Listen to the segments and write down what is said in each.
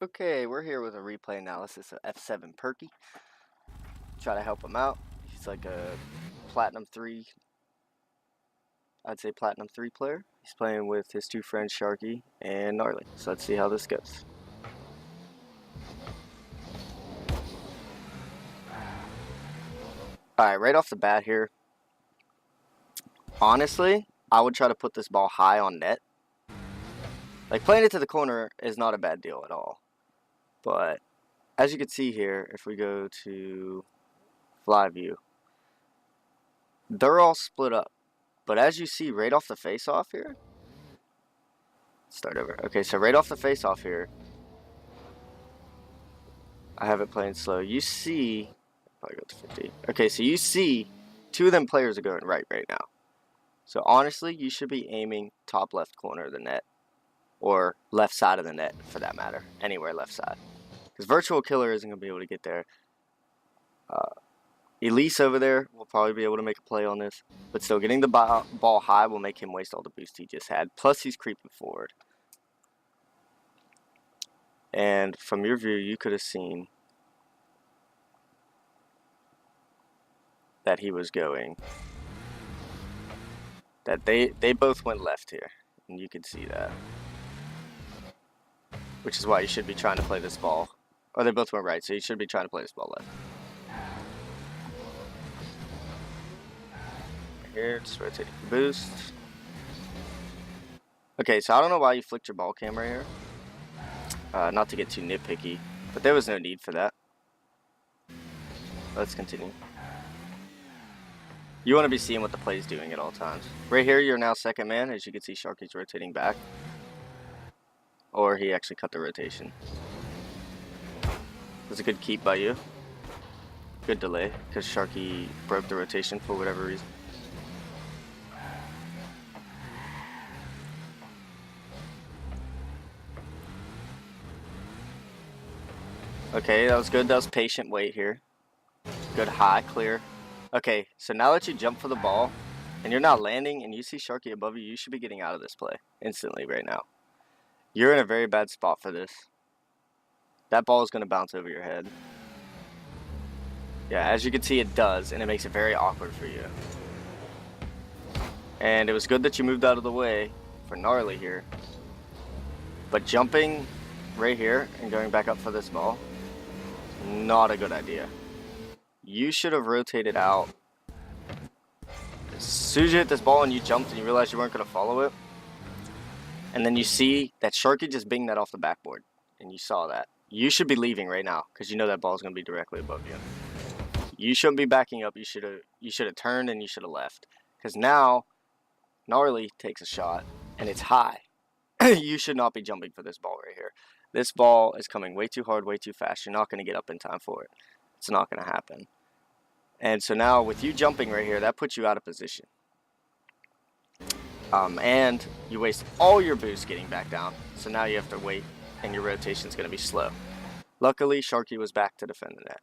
Okay, we're here with a replay analysis of F7 Perky. Try to help him out. He's like a Platinum 3, I'd say Platinum 3 player. He's playing with his two friends Sharky and Gnarly. So let's see how this goes. Alright, right off the bat here, honestly, I would try to put this ball high on net. Like, playing it to the corner is not a bad deal at all. But, as you can see here, if we go to fly view, they're all split up. But as you see right off the face-off here, start over. Okay, so right off the face-off here, I have it playing slow. You see, probably go to 50. Okay, so you see two of them players are going right now. So honestly, you should be aiming top left corner of the net, or left side of the net for that matter, anywhere left side. Because Virtual Killer isn't going to be able to get there. Elise over there will probably be able to make a play on this, but still getting the ball high will make him waste all the boost he just had. Plus he's creeping forward. And from your view, you could have seen that he was going, that they both went left here, and you can see that. Which is why you should be trying to play this ball. Or they both went right, so you should be trying to play this ball left. Here, just rotating the boost. Okay, so I don't know why you flicked your ball camera here. Not to get too nitpicky, but there was no need for that. Let's continue. You want to be seeing what the play is doing at all times. Right here, you're now second man. As you can see, Sharky's rotating back. Or he actually cut the rotation. It was a good keep by you. Good delay, because Sharky broke the rotation for whatever reason. Okay, that was good. That was patient wait here. Good high, clear. Okay, so now that you jump for the ball, and you're not landing, and you see Sharky above you, you should be getting out of this play instantly right now. You're in a very bad spot for this. That ball is going to bounce over your head. Yeah, as you can see, it does, and it makes it very awkward for you. And it was good that you moved out of the way for Gnarly here. But jumping right here and going back up for this ball, not a good idea. You should have rotated out. As soon as you hit this ball and you jumped and you realized you weren't going to follow it, and then you see that Sharky just binged that off the backboard, and you saw that. You should be leaving right now because you know that ball is going to be directly above you. You shouldn't be backing up. You should have turned and you should have left, because now Gnarly takes a shot and it's high. You should not be jumping for this ball right here. This ball is coming way too hard, way too fast. You're not going to get up in time for it. It's not going to happen. And so now with you jumping right here, that puts you out of position. And you waste all your boost getting back down. So now you have to wait, and your rotation is going to be slow. Luckily, Sharky was back to defend the net,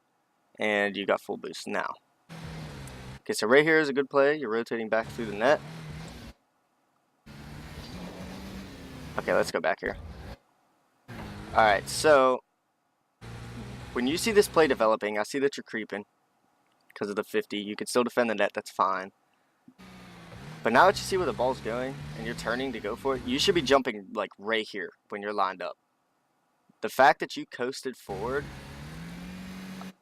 and you got full boost now. Okay, so right here is a good play. You're rotating back through the net. Okay, let's go back here. Alright, so when you see this play developing, I see that you're creeping because of the 50. You can still defend the net, that's fine. But now that you see where the ball's going and you're turning to go for it, you should be jumping like right here when you're lined up. The fact that you coasted forward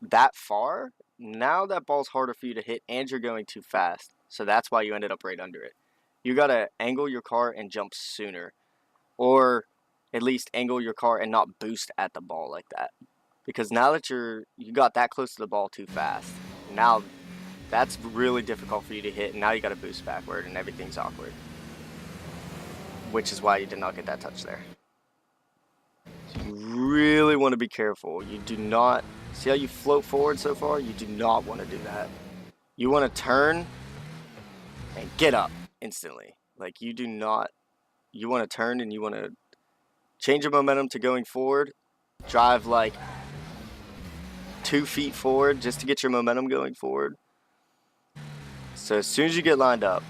that far, now that ball's harder for you to hit and you're going too fast. So that's why you ended up right under it. You gotta angle your car and jump sooner. Or at least angle your car and not boost at the ball like that. Because now that you got that close to the ball too fast, now that's really difficult for you to hit, and now you got to boost backward and everything's awkward. Which is why you did not get that touch there. So you really want to be careful. You do not, see how you float forward so far? You do not want to do that. You want to turn and get up instantly. Like, you do not, you want to turn and you want to change your momentum to going forward. Drive like 2 feet forward just to get your momentum going forward. So as soon as you get lined up,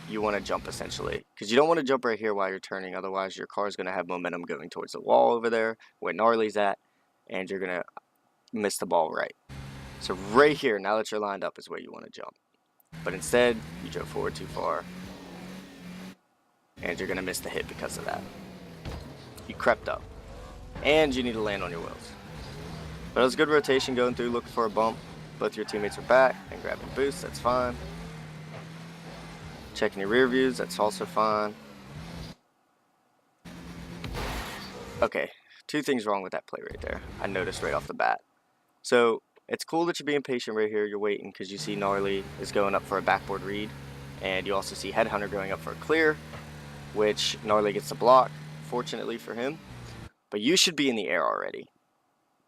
you want to jump essentially, because you don't want to jump right here while you're turning. Otherwise, your car is going to have momentum going towards the wall over there where Gnarly's at, and you're going to miss the ball right. So right here, now that you're lined up, is where you want to jump. But instead, you drove forward too far, and you're going to miss the hit because of that. You crept up, and you need to land on your wheels. But it was good rotation going through, looking for a bump. Both your teammates are back and grabbing boosts, that's fine. Checking your rear views, that's also fine. Okay, two things wrong with that play right there. I noticed right off the bat. So it's cool that you're being patient right here. You're waiting because you see Gnarly is going up for a backboard read. And you also see Headhunter going up for a clear, which Gnarly gets to block, fortunately for him. But you should be in the air already.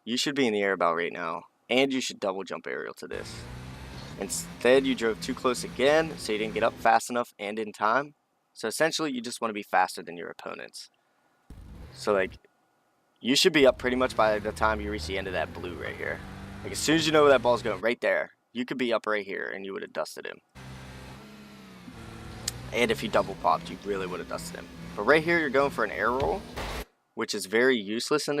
You should be in the air about right now. And you should double jump aerial to this. Instead, you drove too close again, so you didn't get up fast enough and in time. So essentially, you just want to be faster than your opponents. So like, you should be up pretty much by the time you reach the end of that blue right here. Like as soon as you know where that ball's going, right there, you could be up right here and you would have dusted him. And if you double popped, you really would have dusted him. But right here, you're going for an air roll, which is very useless in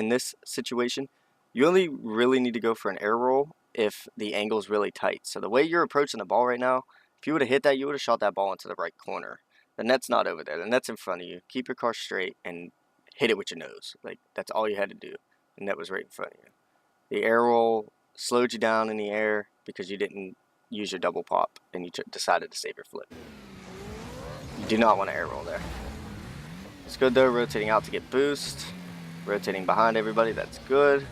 this situation. You only really need to go for an air roll if the angle is really tight. So the way you're approaching the ball right now, if you would have hit that, you would have shot that ball into the right corner. The net's not over there. The net's in front of you. Keep your car straight and hit it with your nose. Like, that's all you had to do. The net was right in front of you. The air roll slowed you down in the air because you didn't use your double pop and you decided to save your flip. You do not want to air roll there. It's good though, rotating out to get boost. Rotating behind everybody, that's good.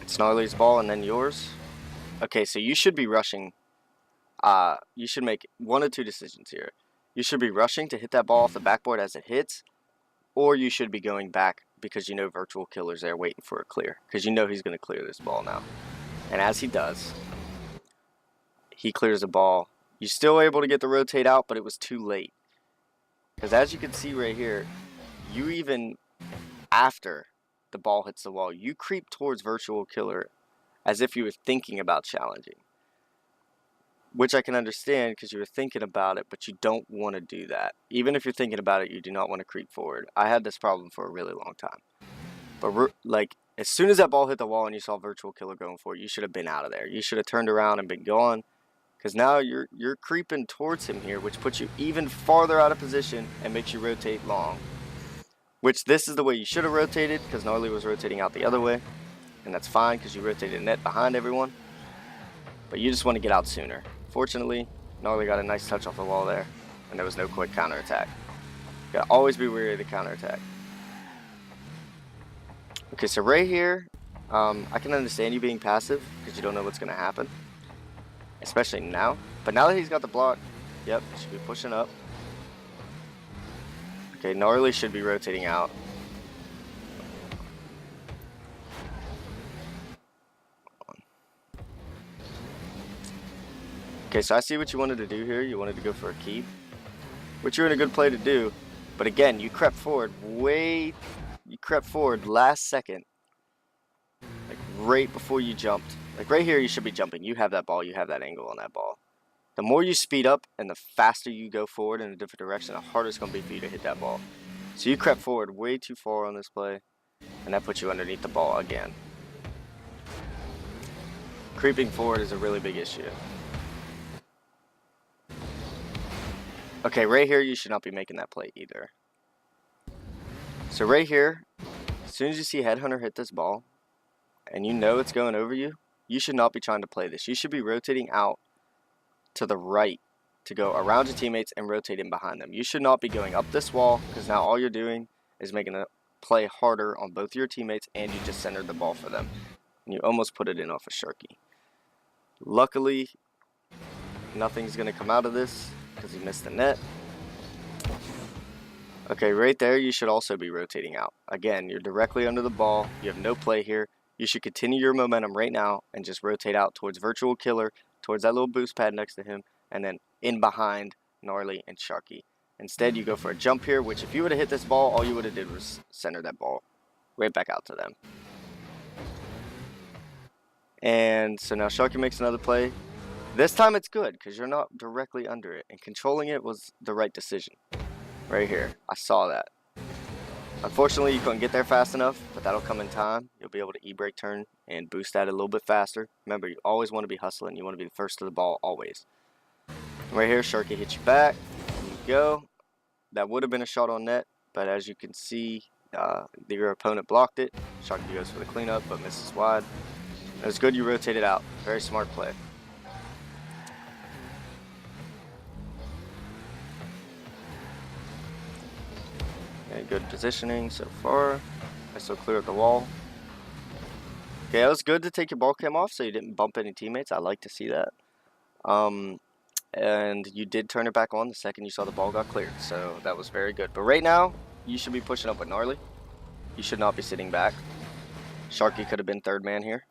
It's Gnarly's ball and then yours. Okay, so you should be rushing. You should make one of two decisions here. You should be rushing to hit that ball off the backboard as it hits, or you should be going back because you know Virtual Killer's there waiting for a clear, because you know he's going to clear this ball now. And as he does, he clears the ball. You're still able to get the rotate out, but it was too late. Because as you can see right here, you even after the ball hits the wall, you creep towards Virtual Killer as if you were thinking about challenging. Which I can understand because you were thinking about it, but you don't want to do that. Even if you're thinking about it, you do not want to creep forward. I had this problem for a really long time. But like, as soon as that ball hit the wall and you saw Virtual Killer going for it, you should have been out of there. You should have turned around and been gone. Because now you're creeping towards him here, which puts you even farther out of position and makes you rotate long. Which this is the way you should have rotated, because Gnarly was rotating out the other way. And that's fine, because you rotated net behind everyone. But you just want to get out sooner. Fortunately, Gnarly got a nice touch off the wall there, and there was no quick counterattack. You gotta always be wary of the counterattack. Okay, so right here, I can understand you being passive, because you don't know what's going to happen. Especially now. But now that he's got the block, yep, should be pushing up. Okay, Gnarly should be rotating out. Okay, so I see what you wanted to do here. You wanted to go for a keep, which you're in a good play to do. But again, you crept forward last second, like right before you jumped. Like right here, you should be jumping. You have that ball. You have that angle on that ball. The more you speed up and the faster you go forward in a different direction, the harder it's going to be for you to hit that ball. So you crept forward way too far on this play, and that puts you underneath the ball again. Creeping forward is a really big issue. Okay, right here, you should not be making that play either. So right here, as soon as you see Headhunter hit this ball, and you know it's going over you, you should not be trying to play this. You should be rotating out to the right to go around your teammates and rotate in behind them. You should not be going up this wall, because now all you're doing is making a play harder on both your teammates, and you just centered the ball for them. And you almost put it in off a Sharky. Luckily, nothing's going to come out of this because he missed the net. Okay, right there, you should also be rotating out. Again, you're directly under the ball. You have no play here. You should continue your momentum right now and just rotate out towards Virtual Killer, towards that little boost pad next to him, and then in behind Gnarly and Sharky. Instead, you go for a jump here, which if you would have hit this ball, all you would have did was center that ball right back out to them. And so now Sharky makes another play. This time it's good because you're not directly under it, and controlling it was the right decision. Right here, I saw that. Unfortunately, you couldn't get there fast enough, but that'll come in time. You'll be able to e-brake turn and boost that a little bit faster. Remember, you always want to be hustling. You want to be the first to the ball, always. Right here, Sharky hits you back. There you go. That would have been a shot on net, but as you can see, your opponent blocked it. Sharky goes for the cleanup, but misses wide. It was good you rotated out. Very smart play. Okay, good positioning so far. I still clear up the wall. Okay, it was good to take your ball cam off so you didn't bump any teammates. I like to see that. And you did turn it back on the second you saw the ball got cleared, so that was very good. But right now, you should be pushing up with Gnarly. You should not be sitting back. Sharky could have been third man here,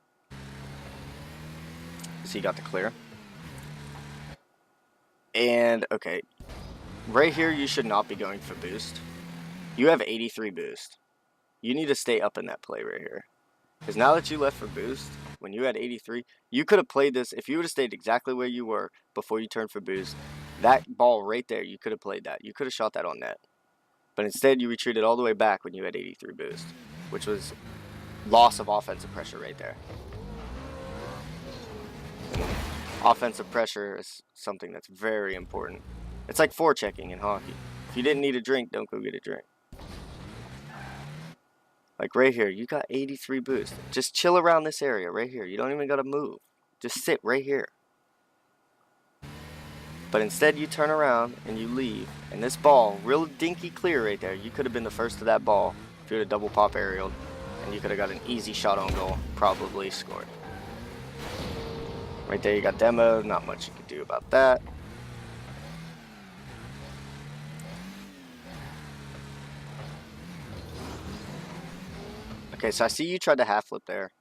because he got the clear. And, okay, right here you should not be going for boost. You have 83 boost. You need to stay up in that play right here. Because now that you left for boost, when you had 83, you could have played this. If you would have stayed exactly where you were before you turned for boost, that ball right there, you could have played that. You could have shot that on net. But instead, you retreated all the way back when you had 83 boost, which was loss of offensive pressure right there. Offensive pressure is something that's very important. It's like forechecking in hockey. If you didn't need a drink, don't go get a drink. Like right here, you got 83 boost. Just chill around this area right here. You don't even got to move. Just sit right here. But instead you turn around and you leave. And this ball, real dinky clear right there. You could have been the first to that ball if you had a double pop aerial. And you could have got an easy shot on goal. Probably scored. Right there you got demo. Not much you could do about that. Okay, so I see you tried to half flip there.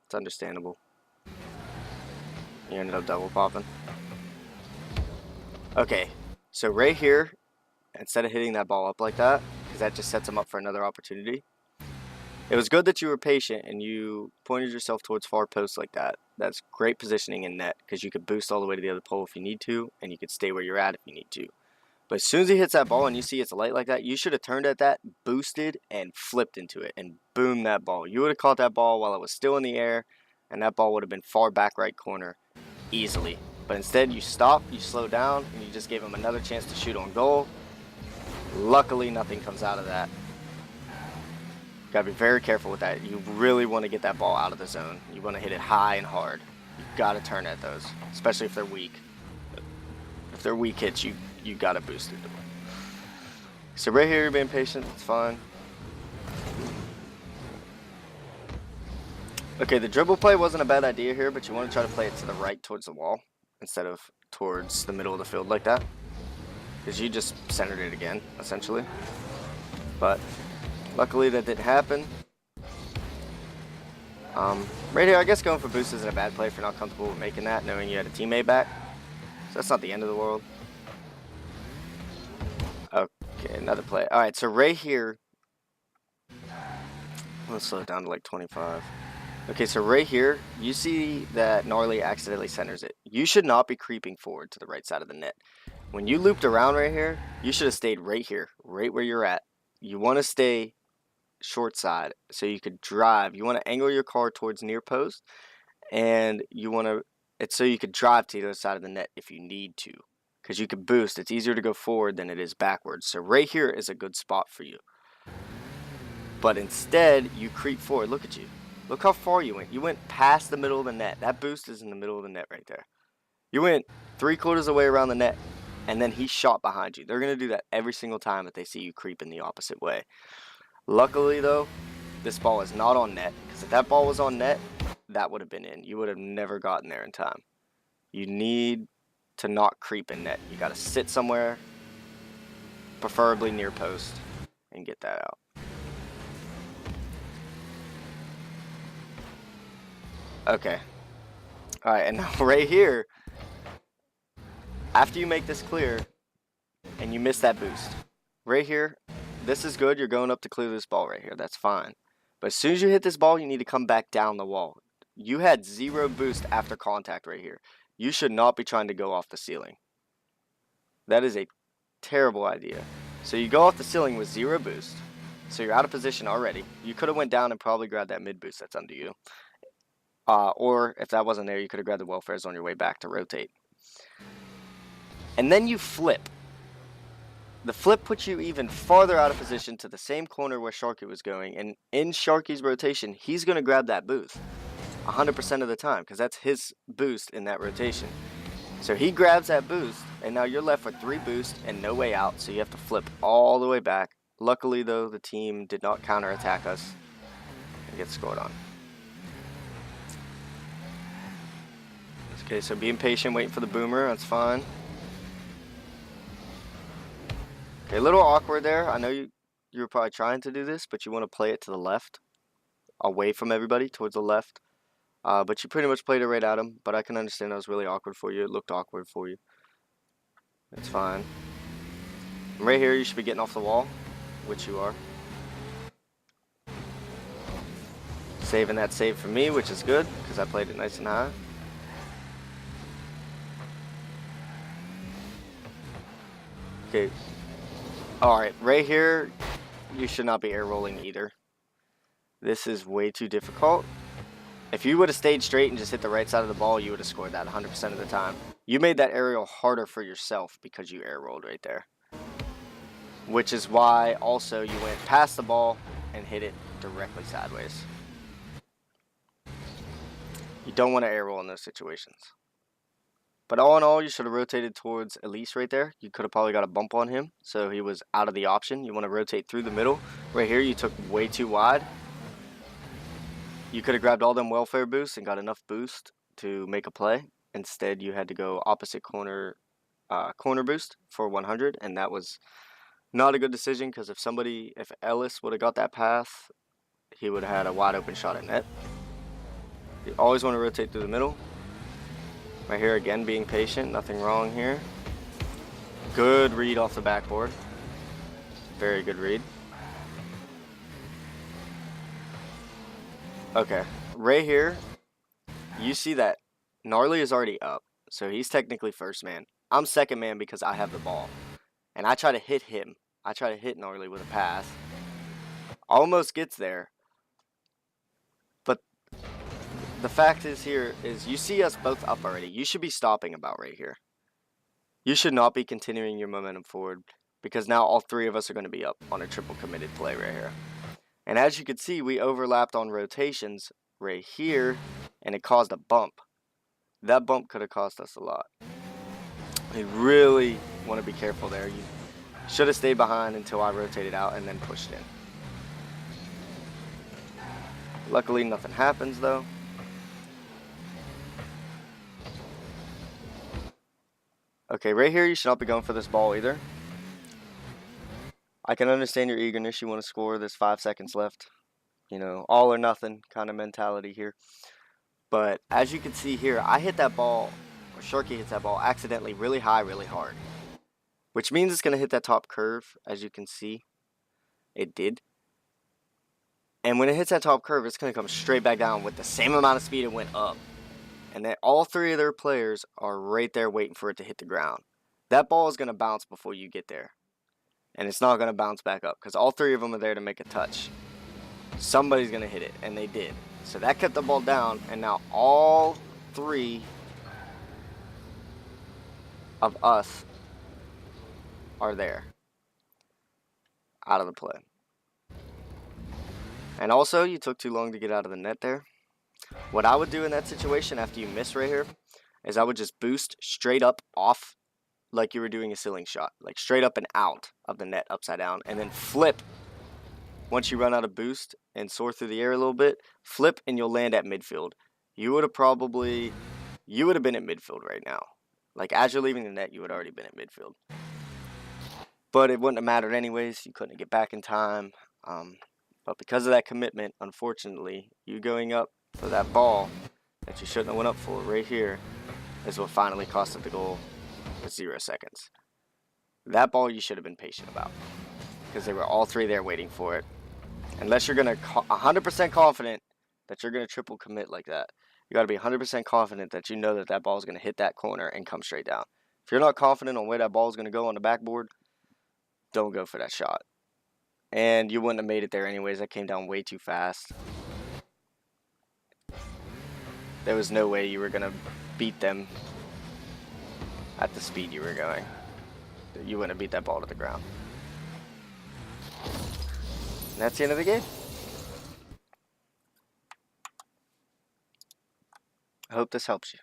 It's understandable. You ended up double popping. Okay, so right here, instead of hitting that ball up like that, because that just sets him up for another opportunity, it was good that you were patient and you pointed yourself towards far posts like that. That's great positioning in net, because you could boost all the way to the other pole if you need to, and you could stay where you're at if you need to. But as soon as he hits that ball and you see it's light like that, you should have turned at that, boosted, and flipped into it, and boom that ball. You would have caught that ball while it was still in the air, and that ball would have been far back right corner easily. But instead, you stopped, you slowed down, and you just gave him another chance to shoot on goal. Luckily, nothing comes out of that. Gotta be very careful with that. You really want to get that ball out of the zone. You want to hit it high and hard. You gotta turn at those, especially if they're weak. If they're weak hits, you gotta boost into them. So right here, you're being patient. It's fine. Okay, the dribble play wasn't a bad idea here, but you want to try to play it to the right towards the wall instead of towards the middle of the field like that, because you just centered it again, essentially. But luckily that didn't happen. Right here, I guess going for boost isn't a bad play if you're not comfortable with making that, knowing you had a teammate back. So that's not the end of the world. Okay, another play. Alright, so right here, let's slow it down to like 25. Okay, so right here, you see that Gnarly accidentally centers it. You should not be creeping forward to the right side of the net. When you looped around right here, you should have stayed right here, right where you're at. You want to stay short side so you could drive. You want to angle your car towards near post, and you want to, it's so you could drive to the other side of the net if you need to, because you can boost. It's easier to go forward than it is backwards. So right here is a good spot for you. But instead, you creep forward. Look at you. Look how far you went. You went past the middle of the net. That boost is in the middle of the net right there. You went 3/4 of the way around the net, and then he shot behind you. They're going to do that every single time that they see you creep in the opposite way. Luckily, though, this ball is not on net, because if that ball was on net, that would have been in. You would have never gotten there in time. You need to not creep in net. You got to sit somewhere, preferably near post, and get that out. Okay. Alright, and now right here, after you make this clear, and you miss that boost, right here, this is good. You're going up to clear this ball right here. That's fine. But as soon as you hit this ball, you need to come back down the wall. You had 0 boost after contact right here. you should not be trying to go off the ceiling. That is a terrible idea. So you go off the ceiling with 0 boost. So you're out of position already. You could have went down and probably grabbed that mid boost that's under you. Or if that wasn't there, you could have grabbed the welfares on your way back to rotate. And then you flip. The flip puts you even farther out of position to the same corner where Sharky was going. And in Sharky's rotation, he's going to grab that boost 100% of the time, because that's his boost in that rotation. So he grabs that boost, and now you're left with 3 boosts and no way out. So you have to flip all the way back. Luckily, though, the team did not counterattack us and get scored on. Okay, so being patient, waiting for the boomer, that's fine. Okay, a little awkward there. I know you were probably trying to do this, but you want to play it to the left, away from everybody, towards the left. But you pretty much played it right at him, but I can understand that was really awkward for you. It looked awkward for you. It's fine. And right here, you should be getting off the wall, which you are. Saving that save for me, which is good, because I played it nice and high. Okay. Alright, right here, you should not be air rolling either. This is way too difficult. If you would have stayed straight and just hit the right side of the ball, you would have scored that 100% of the time. You made that aerial harder for yourself because you air rolled right there. Which is why also you went past the ball and hit it directly sideways. You don't want to air roll in those situations. But all in all, you should have rotated towards Elise right there. You could have probably got a bump on him, so he was out of the option. You want to rotate through the middle. Right here, you took way too wide. You could have grabbed all them welfare boosts and got enough boost to make a play. Instead, you had to go opposite corner boost for 100, and that was not a good decision, because if Ellis would have got that path, he would have had a wide open shot at net. You always want to rotate through the middle. Right here again, being patient, nothing wrong here. Good read off the backboard. Very good read. Okay, right here, you see that Gnarly is already up, so he's technically first man. I'm second man because I have the ball. And I try to hit him. I try to hit Gnarly with a pass. Almost gets there. But the fact is here is you see us both up already. You should be stopping about right here. You should not be continuing your momentum forward, because now all 3 of us are going to be up on a triple committed play right here. And as you can see, we overlapped on rotations right here, and it caused a bump. That bump could have cost us a lot. You really want to be careful there. You should have stayed behind until I rotated out and then pushed in. Luckily, nothing happens though. Okay, right here, you should not be going for this ball either. I can understand your eagerness. You want to score. There's 5 seconds left. You know, all or nothing kind of mentality here. But as you can see here, I hit that ball, or Sharky hits that ball accidentally really high, really hard. Which means it's going to hit that top curve, as you can see. It did. And when it hits that top curve, it's going to come straight back down with the same amount of speed it went up. And then all 3 of their players are right there waiting for it to hit the ground. That ball is going to bounce before you get there. And it's not going to bounce back up, because all 3 of them are there to make a touch. Somebody's going to hit it, and they did. So that kept the ball down, and now all 3 of us are there. Out of the play. And also, you took too long to get out of the net there. What I would do in that situation after you miss right here is I would just boost straight up off like you were doing a ceiling shot. Like straight up and out of the net upside down. And then flip once you run out of boost and soar through the air a little bit. Flip and you'll land at midfield. You would have been at midfield right now. Like as you're leaving the net, you would have already been at midfield. But it wouldn't have mattered anyways. You couldn't get back in time. But because of that commitment, unfortunately, you going up for that ball that you shouldn't have went up for right here is what finally costed the goal with 0 seconds. That ball you should have been patient about, because they were all 3 there waiting for it. Unless you're going to 100% confident that you're going to triple commit like that, You got to be 100% confident that you know that that ball is going to hit that corner and come straight down. If you're not confident on where that ball is going to go on the backboard, don't go for that shot. And you wouldn't have made it there anyways. That came down way too fast. There was no way you were going to beat them at the speed you were going. You wouldn't have beat that ball to the ground. And that's the end of the game. I hope this helps you.